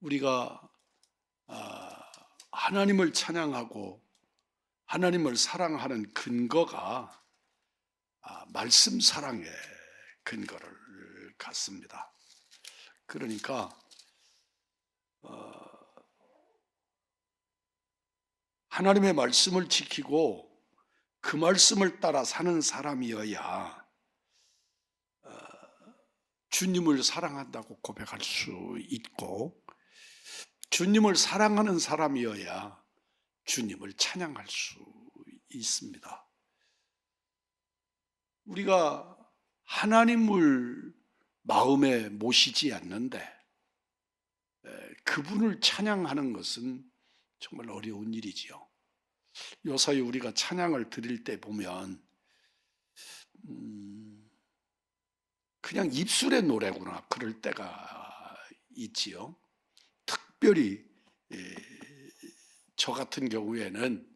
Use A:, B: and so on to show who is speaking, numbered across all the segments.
A: 우리가 하나님을 찬양하고 하나님을 사랑하는 근거가 말씀 사랑의 근거를 갖습니다. 그러니까 하나님의 말씀을 지키고 그 말씀을 따라 사는 사람이어야 주님을 사랑한다고 고백할 수 있고, 주님을 사랑하는 사람이어야 주님을 찬양할 수 있습니다. 우리가 하나님을 마음에 모시지 않는데 그분을 찬양하는 것은 정말 어려운 일이지요. 요사이 우리가 찬양을 드릴 때 보면 그냥 입술의 노래구나 그럴 때가 있지요. 특별히 저 같은 경우에는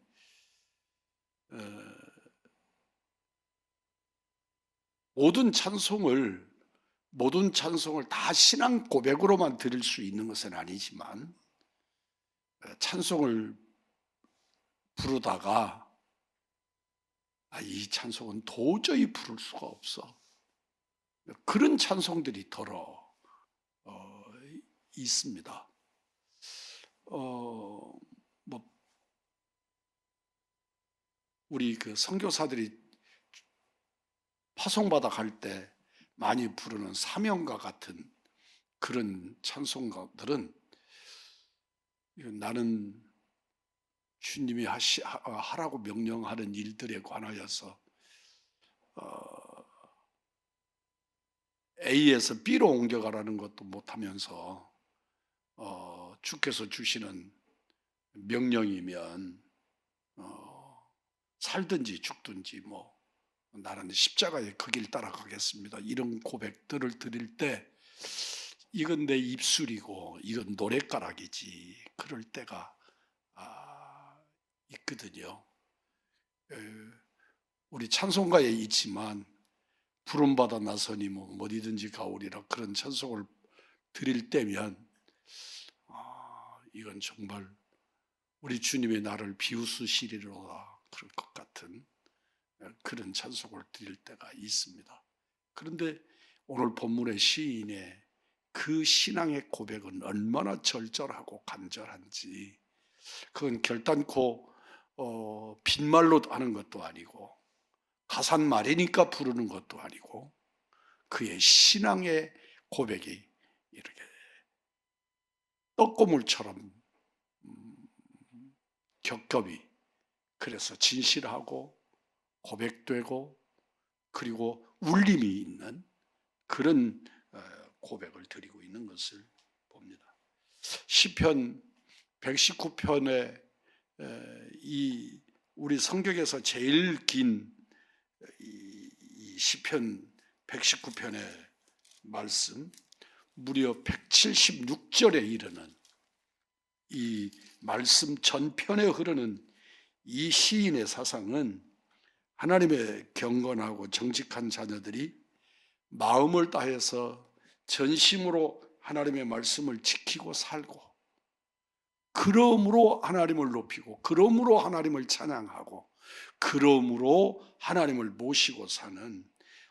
A: 모든 찬송을 다 신앙 고백으로만 드릴 수 있는 것은 아니지만, 찬송을 부르다가 이 찬송은 도저히 부를 수가 없어, 그런 찬송들이 더러 있습니다. 우리 그 선교사들이 파송받아 갈 때 많이 부르는 사명과 같은 그런 찬송가들은 나는 주님이 하라고 명령하는 일들에 관하여서 A에서 B로 옮겨가라는 것도 못하면서 주께서 주시는 명령이면 살든지 죽든지 나는 십자가의 그 길 따라가겠습니다, 이런 고백들을 드릴 때 이건 내 입술이고 이건 노랫가락이지 그럴 때가 있거든요. 우리 찬송가에 있지만 부름받아 나서니 어디든지 가오리라, 그런 찬송을 드릴 때면 이건 정말 우리 주님의 나를 비웃으시리로다 그럴 것 같은 그런 찬송을 드릴 때가 있습니다. 그런데 오늘 본문의 시인의 그 신앙의 고백은 얼마나 절절하고 간절한지, 그건 결단코 빈말로 하는 것도 아니고 가산말이니까 부르는 것도 아니고 그의 신앙의 고백이 이렇게 떡고물처럼 겹겹이, 그래서 진실하고 고백되고 그리고 울림이 있는 그런 고백을 드리고 있는 것을 봅니다. 시편 119편에 이 우리 성경에서 제일 긴 이 시편 119편의 말씀, 무려 176절에 이르는 이 말씀 전편에 흐르는 이 시인의 사상은 하나님의 경건하고 정직한 자녀들이 마음을 다해서 전심으로 하나님의 말씀을 지키고 살고, 그러므로 하나님을 높이고 그러므로 하나님을 찬양하고 그러므로 하나님을 모시고 사는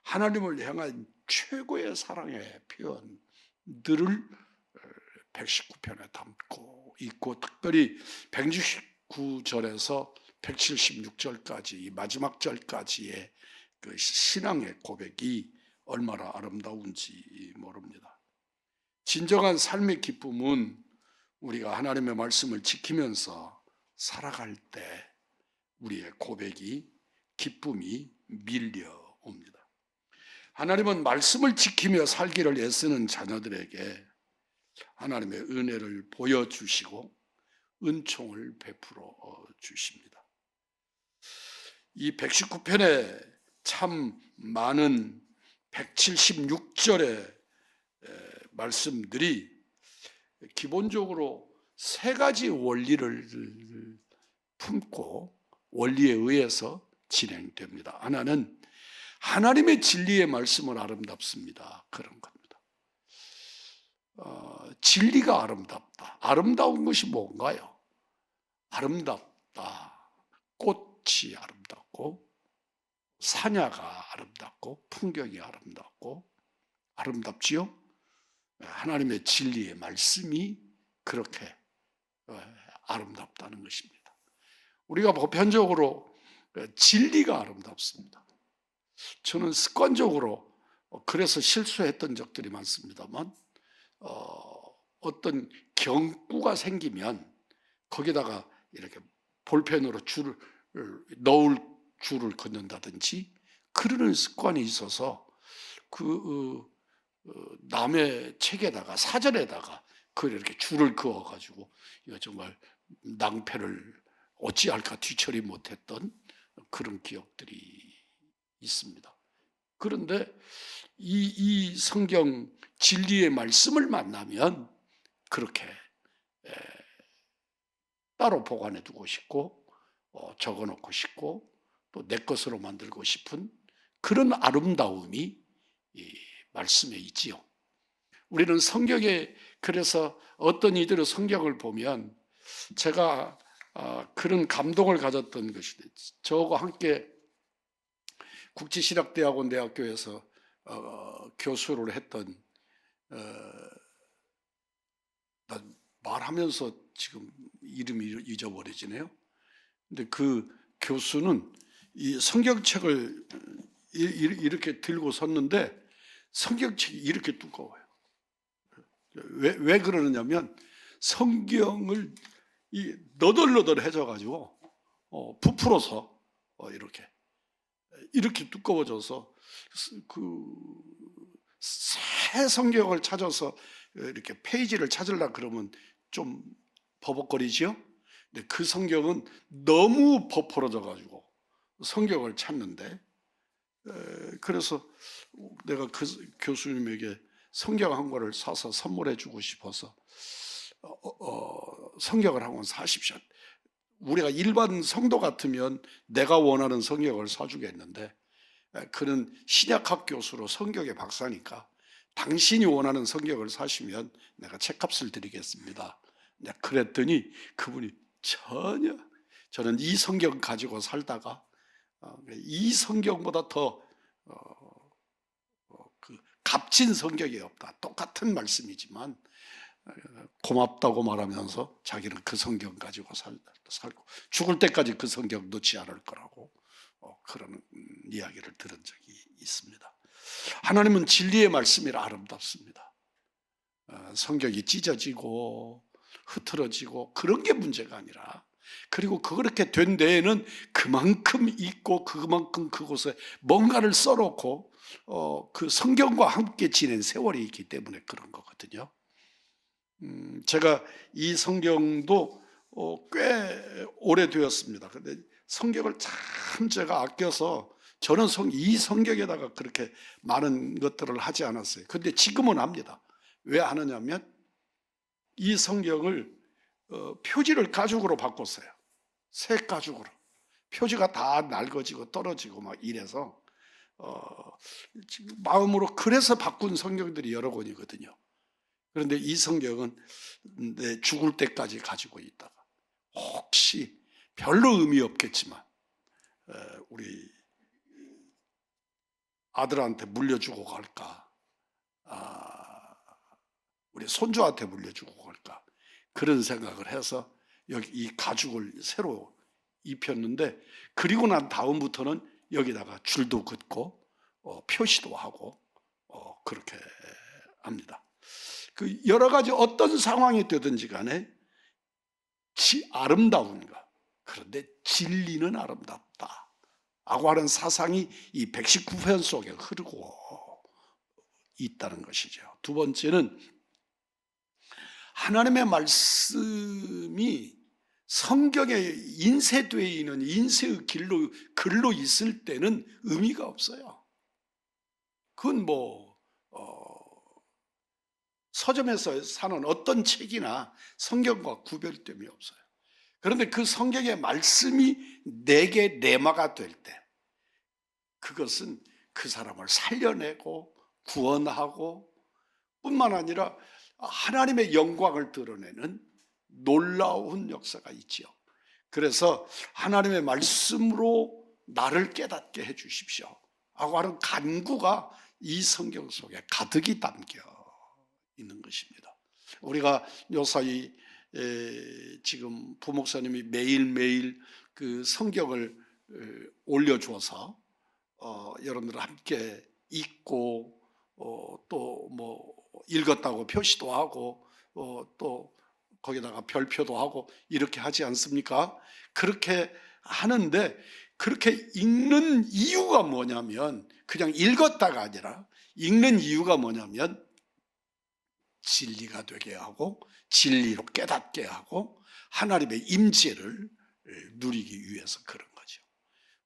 A: 하나님을 향한 최고의 사랑의 표현들을 119편에 담고 있고, 특별히 169절에서 176절까지 이 마지막 절까지의 그 신앙의 고백이 얼마나 아름다운지 모릅니다. 진정한 삶의 기쁨은 우리가 하나님의 말씀을 지키면서 살아갈 때 우리의 고백이, 기쁨이 밀려옵니다. 하나님은 말씀을 지키며 살기를 애쓰는 자녀들에게 하나님의 은혜를 보여주시고 은총을 베풀어 주십니다. 이 119편에 참 많은 176절의 말씀들이 기본적으로 세 가지 원리를 품고 원리에 의해서 진행됩니다. 하나는 하나님의 진리의 말씀은 아름답습니다, 그런 겁니다. 진리가 아름답다. 아름다운 것이 뭔가요? 아름답다. 꽃이 아름답고 사냐가 아름답고 풍경이 아름답고 아름답지요? 하나님의 진리의 말씀이 그렇게 아름답다는 것입니다. 우리가 보편적으로 진리가 아름답습니다. 저는 습관적으로 그래서 실수했던 적들이 많습니다만 어떤 경구가 생기면 거기다가 이렇게 볼펜으로 줄을 넣을 줄을 긋는다든지 그러는 습관이 있어서 남의 책에다가 사전에다가 그걸 이렇게 줄을 그어가지고 이거 정말 낭패를 어찌할까 뒤처리 못했던 그런 기억들이 있습니다. 그런데 이 성경 진리의 말씀을 만나면 그렇게 따로 보관해 두고 싶고 적어놓고 싶고 또 내 것으로 만들고 싶은 그런 아름다움이 이 말씀에 있지요. 우리는 성경에 그래서 어떤 이들의 성경을 보면 제가 그런 감동을 가졌던 것이 저하고 함께 국지신학대학원 대학교에서 교수를 했던 말하면서 지금 이름이 잊어버리지네요. 근데 그 교수는 이 성경책을 이렇게 들고 섰는데 성경책이 이렇게 두꺼워요. 왜 그러느냐면 성경을 너덜너덜해져 가지고 부풀어서 이렇게 두꺼워져서 새 성경을 찾아서 이렇게 페이지를 찾으려고 그러면 좀 버벅거리지요. 근데 그 성경은 너무 버풀어져 가지고 성경을 찾는데 그래서 내가 그 교수님에게 성경 한 권을 사서 선물해 주고 싶어서 성경을 한 권 사십시오. 우리가 일반 성도 같으면 내가 원하는 성경을 사주겠는데 그는 신약학 교수로 성경의 박사니까 당신이 원하는 성경을 사시면 내가 책값을 드리겠습니다. 그랬더니 그분이 전혀 저는 이 성경 가지고 살다가 이 성경보다 더 값진 성경이 없다. 똑같은 말씀이지만 고맙다고 말하면서 자기는 그 성경 가지고 살고 죽을 때까지 그 성경 놓지 않을 거라고 그런 이야기를 들은 적이 있습니다. 하나님은 진리의 말씀이라 아름답습니다. 성경이 찢어지고 흐트러지고 그런 게 문제가 아니라 그리고 그렇게 된 데에는 그만큼 있고 그만큼 그곳에 뭔가를 써놓고 그 성경과 함께 지낸 세월이 있기 때문에 그런 거거든요. 제가 이 성경도 꽤 오래되었습니다. 근데 성경을 참 제가 아껴서 저는 이 성경에다가 그렇게 많은 것들을 하지 않았어요. 근데 지금은 합니다. 왜 하느냐면 이 성경을 표지를 가죽으로 바꿨어요. 새 가죽으로. 표지가 다 낡아지고 떨어지고 막 이래서 마음으로 그래서 바꾼 성경들이 여러 권이거든요. 그런데 이 성경은 내 죽을 때까지 가지고 있다가 혹시 별로 의미 없겠지만 우리 아들한테 물려주고 갈까, 우리 손주한테 물려주고 갈까 그런 생각을 해서 여기 이 가죽을 새로 입혔는데 그리고 난 다음부터는 여기다가 줄도 긋고 표시도 하고 그렇게 합니다. 그 여러 가지 어떤 상황이 되든지 간에 아름다운가 그런데 진리는 아름답다 라고 하는 사상이 이 119편 속에 흐르고 있다는 것이죠. 두 번째는 하나님의 말씀이 성경에 인쇄되어 있는 인쇄의 글로 있을 때는 의미가 없어요. 그건 서점에서 사는 어떤 책이나 성경과 구별됨이 없어요. 그런데 그 성경의 말씀이 내게 내마가 될 때 그것은 그 사람을 살려내고 구원하고 뿐만 아니라 하나님의 영광을 드러내는 놀라운 역사가 있지요. 그래서 하나님의 말씀으로 나를 깨닫게 해 주십시오 하고 하는 간구가 이 성경 속에 가득히 담겨 있는 것입니다. 우리가 요사이 지금 부목사님이 매일매일 그 성경을 올려주어서 여러분들 함께 읽고 또 뭐 읽었다고 표시도 하고 또 거기다가 별표도 하고 이렇게 하지 않습니까? 그렇게 하는데 그렇게 읽는 이유가 뭐냐면 그냥 읽었다가 아니라 읽는 이유가 뭐냐면 진리가 되게 하고 진리로 깨닫게 하고 하나님의 임재를 누리기 위해서 그런 거죠.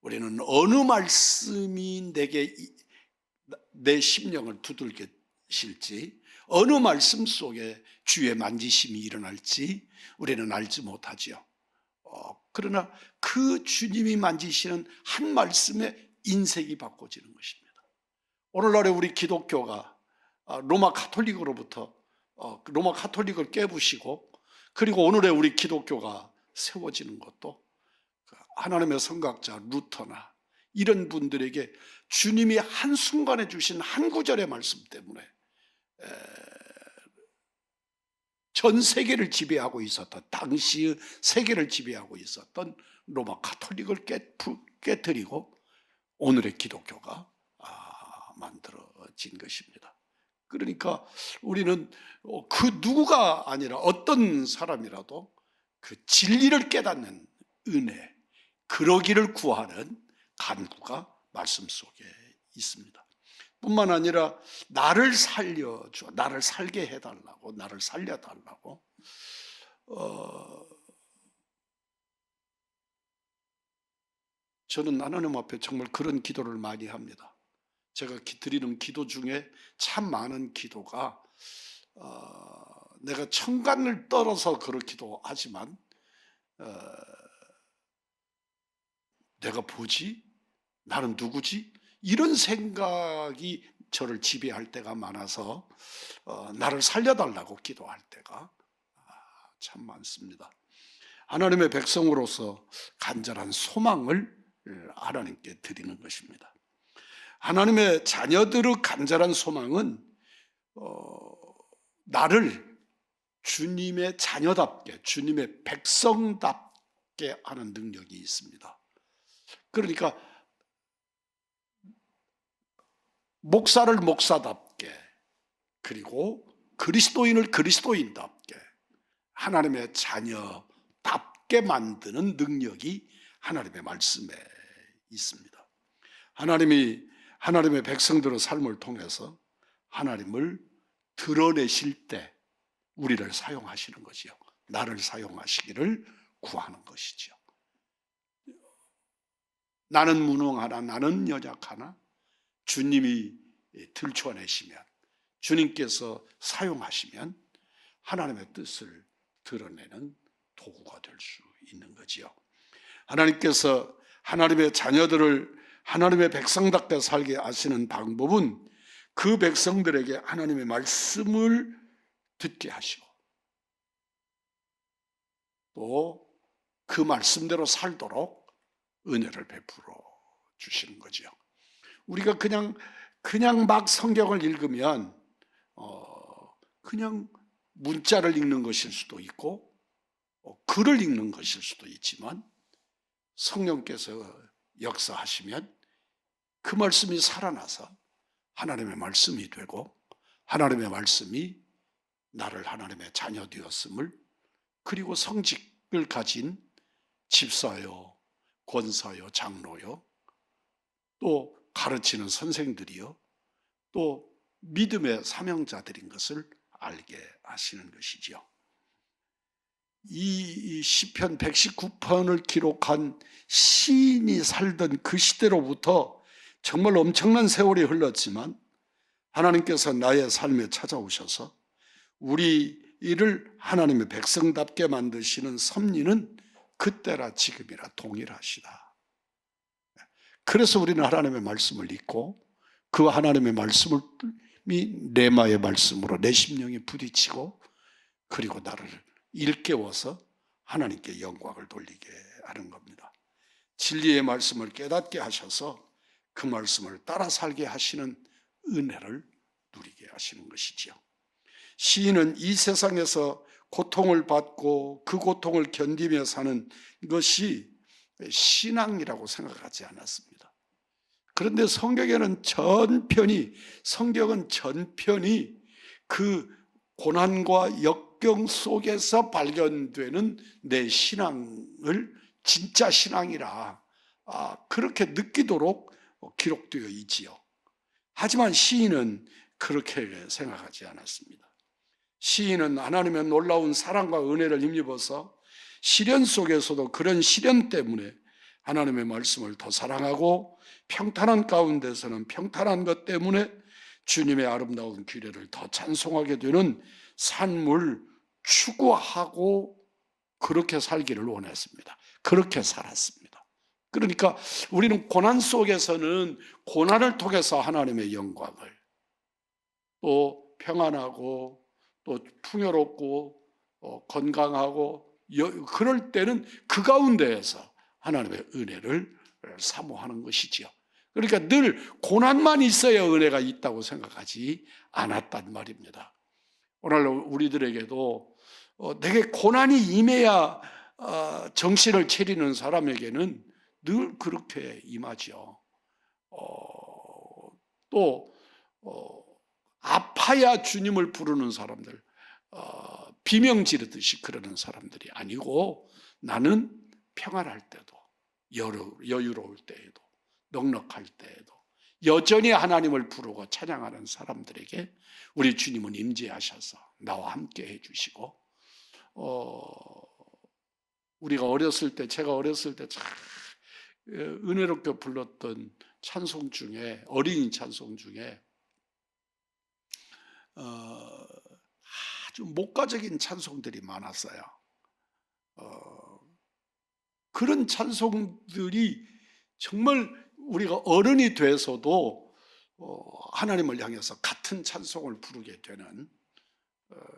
A: 우리는 어느 말씀이 내 심령을 두들기실지 어느 말씀 속에 주의 만지심이 일어날지 우리는 알지 못하지요. 그러나 그 주님이 만지시는 한 말씀에 인생이 바꿔지는 것입니다. 오늘날에 우리 기독교가 로마 카톨릭으로부터 로마 카톨릭을 깨부시고 그리고 오늘의 우리 기독교가 세워지는 것도 하나님의 선각자 루터나 이런 분들에게 주님이 한순간에 주신 한 구절의 말씀 때문에 전 세계를 지배하고 있었던 당시의 세계를 지배하고 있었던 로마 카톨릭을 깨뜨리고 오늘의 기독교가 만들어진 것입니다. 그러니까 우리는 그 누구가 아니라 어떤 사람이라도 그 진리를 깨닫는 은혜, 그러기를 구하는 간구가 말씀 속에 있습니다. 뿐만 아니라 나를 살려줘, 나를 살게 해달라고, 나를 살려달라고 저는 하나님 앞에 정말 그런 기도를 많이 합니다. 제가 드리는 기도 중에 참 많은 기도가 내가 천간을 떨어서 그렇기도 하지만 내가 뭐지? 나는 누구지? 이런 생각이 저를 지배할 때가 많아서 나를 살려달라고 기도할 때가 참 많습니다. 하나님의 백성으로서 간절한 소망을 하나님께 드리는 것입니다. 하나님의 자녀들의 간절한 소망은 나를 주님의 자녀답게, 주님의 백성답게 하는 능력이 있습니다. 그러니까 목사를 목사답게, 그리고 그리스도인을 그리스도인답게, 하나님의 자녀답게 만드는 능력이 하나님의 말씀에 있습니다. 하나님의 백성들의 삶을 통해서 하나님을 드러내실 때 우리를 사용하시는 것이요, 나를 사용하시기를 구하는 것이죠. 나는 무능하나, 나는 연약하나 주님이 들춰내시면, 주님께서 사용하시면 하나님의 뜻을 드러내는 도구가 될 수 있는 거지요. 하나님께서 하나님의 자녀들을 하나님의 백성답게 살게 하시는 방법은 그 백성들에게 하나님의 말씀을 듣게 하시고 또 그 말씀대로 살도록 은혜를 베풀어 주시는 거죠. 우리가 그냥 막 성경을 읽으면 그냥 문자를 읽는 것일 수도 있고 글을 읽는 것일 수도 있지만 성령께서 역사하시면 그 말씀이 살아나서 하나님의 말씀이 되고 하나님의 말씀이 나를 하나님의 자녀 되었음을, 그리고 성직을 가진 집사요, 권사요, 장로요, 또 가르치는 선생들이요, 또 믿음의 사명자들인 것을 알게 하시는 것이지요. 이 시편 119편을 기록한 시인이 살던 그 시대로부터 정말 엄청난 세월이 흘렀지만 하나님께서 나의 삶에 찾아오셔서 우리를 하나님의 백성답게 만드시는 섭리는 그때라 지금이라 동일하시다. 그래서 우리는 하나님의 말씀을 읽고 그 하나님의 말씀을 레마의 말씀으로 내 심령에 부딪히고 그리고 나를 일깨워서 하나님께 영광을 돌리게 하는 겁니다. 진리의 말씀을 깨닫게 하셔서 그 말씀을 따라 살게 하시는 은혜를 누리게 하시는 것이지요. 시인은 이 세상에서 고통을 받고 그 고통을 견디며 사는 것이 신앙이라고 생각하지 않았습니다. 그런데 성경은 전편이 그 고난과 역경 속에서 발견되는 내 신앙을 진짜 신앙이라 그렇게 느끼도록 기록되어 있지요. 하지만 시인은 그렇게 생각하지 않았습니다. 시인은 하나님의 놀라운 사랑과 은혜를 힘입어서 시련 속에서도 그런 시련 때문에 하나님의 말씀을 더 사랑하고 평탄한 가운데서는 평탄한 것 때문에 주님의 아름다운 규례를 더 찬송하게 되는 삶을 추구하고 그렇게 살기를 원했습니다. 그렇게 살았습니다. 그러니까 우리는 고난 속에서는 고난을 통해서 하나님의 영광을, 또 평안하고 또 풍요롭고 건강하고 그럴 때는 그 가운데에서 하나님의 은혜를 사모하는 것이지요. 그러니까 늘 고난만 있어야 은혜가 있다고 생각하지 않았단 말입니다. 오늘 우리들에게도 내게 고난이 임해야 정신을 차리는 사람에게는 늘 그렇게 임하죠. 또 아파야 주님을 부르는 사람들, 비명 지르듯이 그러는 사람들이 아니고, 나는 평안할 때도, 여유로울 때에도, 넉넉할 때에도 여전히 하나님을 부르고 찬양하는 사람들에게 우리 주님은 임재하셔서 나와 함께 해주시고, 우리가 제가 어렸을 때 참 은혜롭게 불렀던 찬송 중에, 어린이 찬송 중에 아주 목가적인 찬송들이 많았어요. 그런 찬송들이 정말 우리가 어른이 돼서도 하나님을 향해서 같은 찬송을 부르게 되는,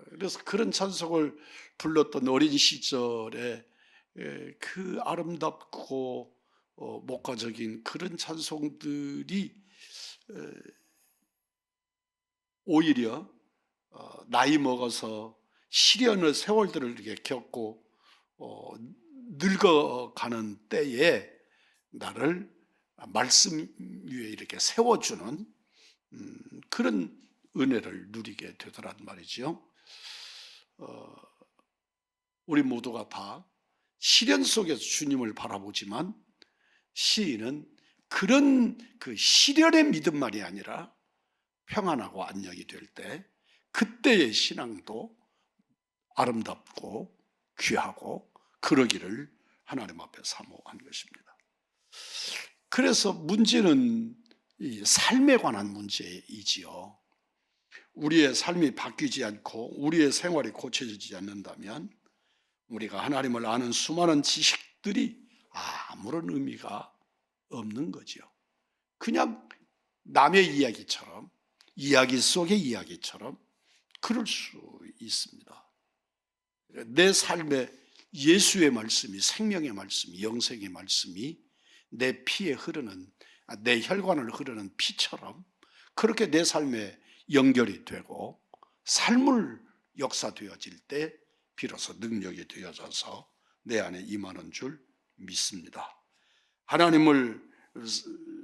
A: 그래서 그런 찬송을 불렀던 어린 시절에 그 아름답고 목가적인 그런 찬송들이 오히려 나이 먹어서 시련의 세월들을 이렇게 겪고 늙어가는 때에 나를 말씀 위에 이렇게 세워주는 그런 은혜를 누리게 되더란 말이죠. 우리 모두가 다 시련 속에서 주님을 바라보지만 시인은 그런 그 시련의 믿음만이 아니라 평안하고 안녕이 될 때 그때의 신앙도 아름답고 귀하고 그러기를 하나님 앞에 사모한 것입니다. 그래서 문제는 이 삶에 관한 문제이지요. 우리의 삶이 바뀌지 않고 우리의 생활이 고쳐지지 않는다면 우리가 하나님을 아는 수많은 지식들이 아무런 의미가 없는 거죠. 그냥 남의 이야기처럼, 이야기 속의 이야기처럼 그럴 수 있습니다. 내 삶에 예수의 말씀이, 생명의 말씀이, 영생의 말씀이 내 피에 흐르는, 내 혈관을 흐르는 피처럼 그렇게 내 삶에 연결이 되고 삶을 역사되어질 때 비로소 능력이 되어져서 내 안에 임하는 줄 믿습니다. 하나님을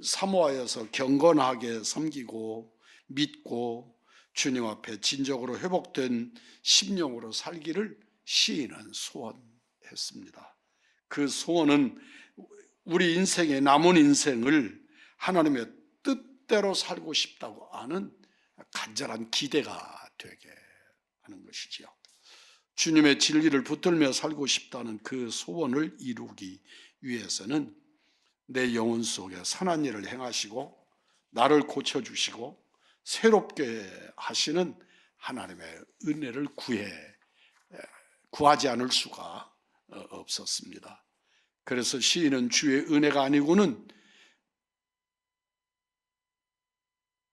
A: 사모하여서 경건하게 섬기고 믿고 주님 앞에 진정으로 회복된 심령으로 살기를 시인은 소원했습니다. 그 소원은 우리 인생의 남은 인생을 하나님의 뜻대로 살고 싶다고 하는 간절한 기대가 되게 하는 것이지요. 주님의 진리를 붙들며 살고 싶다는 그 소원을 이루기 위해서는 내 영혼 속에 선한 일을 행하시고 나를 고쳐주시고 새롭게 하시는 하나님의 은혜를 구하지 않을 수가 없었습니다. 그래서 시인은 주의 은혜가 아니고는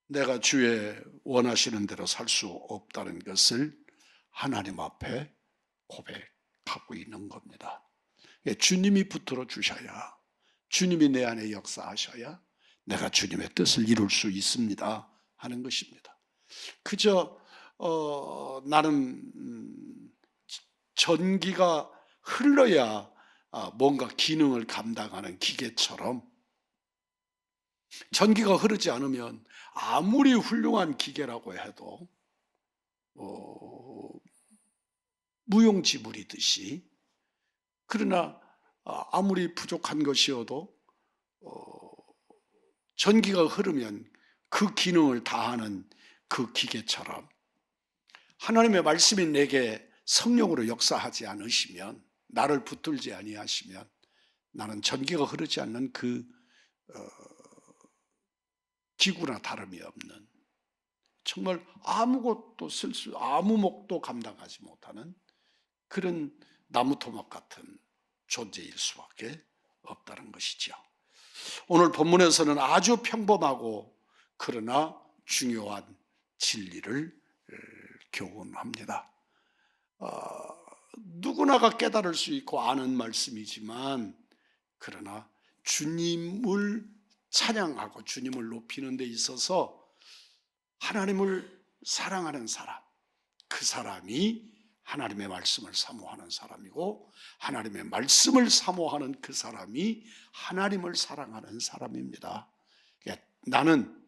A: 내가 주의 원하시는 대로 살 수 없다는 것을 하나님 앞에 고백하고 있는 겁니다. 주님이 붙들어 주셔야, 주님이 내 안에 역사하셔야 내가 주님의 뜻을 이룰 수 있습니다 하는 것입니다. 그저 나는 전기가 흘러야 뭔가 기능을 감당하는 기계처럼, 전기가 흐르지 않으면 아무리 훌륭한 기계라고 해도 무용지물이듯이, 그러나 아무리 부족한 것이어도 전기가 흐르면 그 기능을 다하는 그 기계처럼, 하나님의 말씀이 내게 성령으로 역사하지 않으시면, 나를 붙들지 아니하시면 나는 전기가 흐르지 않는 그 기구나 다름이 없는, 정말 아무것도 아무 목도 감당하지 못하는 그런 나무 토막 같은 존재일 수밖에 없다는 것이죠. 오늘 본문에서는 아주 평범하고 그러나 중요한 진리를 교훈합니다. 누구나가 깨달을 수 있고 아는 말씀이지만, 그러나 주님을 찬양하고 주님을 높이는 데 있어서 하나님을 사랑하는 사람, 그 사람이 하나님의 말씀을 사모하는 사람이고, 하나님의 말씀을 사모하는 그 사람이 하나님을 사랑하는 사람입니다. 나는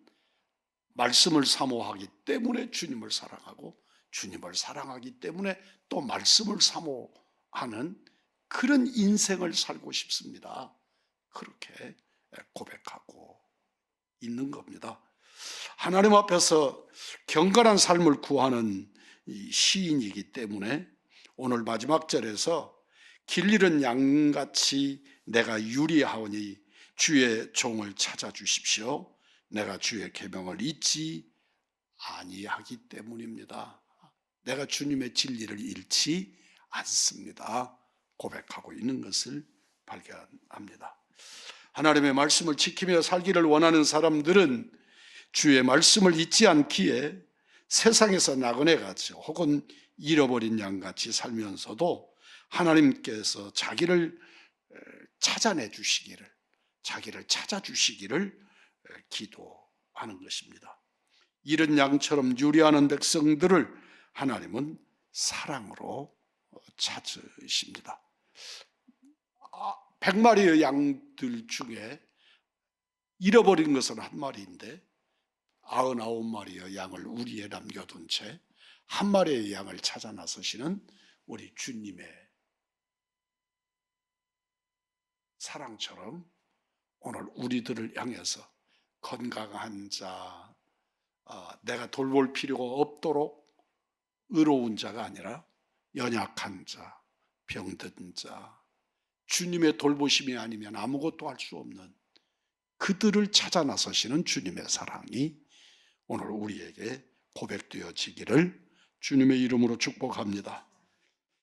A: 말씀을 사모하기 때문에 주님을 사랑하고, 주님을 사랑하기 때문에 또 말씀을 사모하는 그런 인생을 살고 싶습니다. 그렇게 고백하고 있는 겁니다. 하나님 앞에서 경건한 삶을 구하는 시인이기 때문에 오늘 마지막 절에서 길 잃은 양같이 내가 유리하오니 주의 종을 찾아주십시오. 내가 주의 계명을 잊지 아니하기 때문입니다. 내가 주님의 진리를 잃지 않습니다. 고백하고 있는 것을 발견합니다. 하나님의 말씀을 지키며 살기를 원하는 사람들은 주의 말씀을 잊지 않기에 세상에서 나그네같이 혹은 잃어버린 양같이 살면서도 하나님께서 자기를 찾아내 주시기를, 자기를 찾아주시기를 기도하는 것입니다. 잃은 양처럼 유리하는 백성들을 하나님은 사랑으로 찾으십니다. 100마리의 양들 중에 잃어버린 것은 한 마리인데 99마리의 양을 우리에 남겨둔 채 한 마리의 양을 찾아 나서시는 우리 주님의 사랑처럼 오늘 우리들을 향해서 건강한 자, 내가 돌볼 필요가 없도록 의로운 자가 아니라 연약한 자, 병든 자, 주님의 돌보심이 아니면 아무것도 할 수 없는 그들을 찾아 나서시는 주님의 사랑이 오늘 우리에게 고백되어지기를 주님의 이름으로 축복합니다.